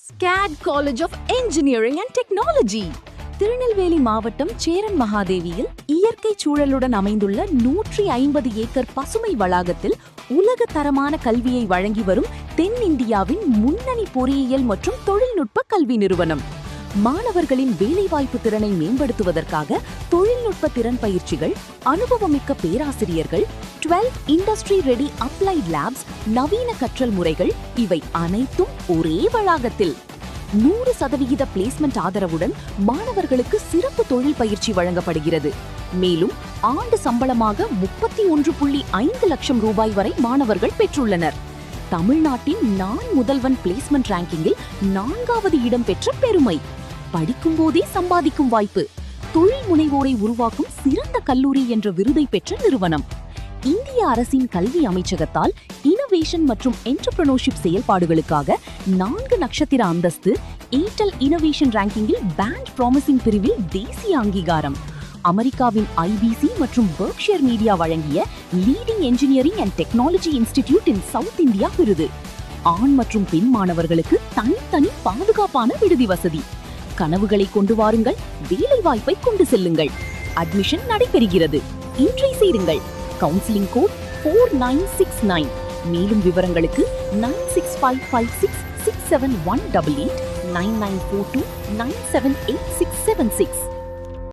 Skate college of engineering and technology Tirunelveli மாவட்டம் சேரன் மகாதேவியில் இயற்கை சூழலுடன் அமைந்துள்ள 150 ஏக்கர் பசுமை வளாகத்தில் உலக தரமான கல்வியை வழங்கி வரும் தென்னிந்தியாவின் முன்னணி பொறியியல் மற்றும் தொழில்நுட்ப கல்வி நிறுவனம். மாணவர்களின் வேலைவாய்ப்பு திறனை மேம்படுத்துவதற்காக தொழில்நுட்ப திறன் பயிற்சிகள், அனுபவமிக்க பேராசிரியர்கள், 12 இண்டஸ்ட்ரி ரெடி அப்ளைட் லேப்ஸ், நவீன கற்றல் முறைகள் இவை அனைத்தும் ஒரே வளாகத்தில். 100% பிளேஸ்மெண்ட் ஆதரவுடன் மாணவர்களுக்கு சிறப்பு தொழில் பயிற்சி வழங்கப்படுகிறது. மேலும் ஆண்டு சம்பளமாக 31.5 லட்சம் ரூபாய் வரை மாணவர்கள் பெற்றுள்ளனர். தமிழ்நாட்டின் நான் முதல்வன் பிளேஸ்மெண்ட் ரேங்கிங்கில் 4வது இடம் பெற்ற பெருமை. படிக்கும் போதே சம்பாதிக்கும் வாய்ப்பு, தொழில் முனைவோரை உருவாக்கும் சிறந்த கல்லூரி என்ற விருதை பெற்ற நிறுவனம். இந்திய அரசின் கல்வி அமைச்சகத்தால் இனோவேஷன் மற்றும் என்டர்பிரனர்ஷிப் செயல்பாடுகளுக்காக 4 நட்சத்திர அந்தஸ்து, ஏர்டெல் இனோவேஷன் ரேங்கிங்கில் பேண்ட் ப்ராமிசிங் பிரிவில் தேசிய அங்கீகாரம், அமெரிக்காவின் ஐபிசி மற்றும் பெர்க்ஷயர் மீடியா வழங்கிய leading engineering and technology institute in South India விருது. ஆண் மற்றும் பெண் மாணவர்களுக்கு தனித்தனி பாதுகாப்பான விடுதி வசதி. கனவுகளை கொண்டு வாருங்கள், வேலை வாய்ப்பை கொண்டு செல்லுங்கள். அட்மிஷன் நடைபெறுகிறது. இன்றை சேருங்கள். Counselling code 4969. மேலும் விவரங்களுக்கு 9655667188 9942978676.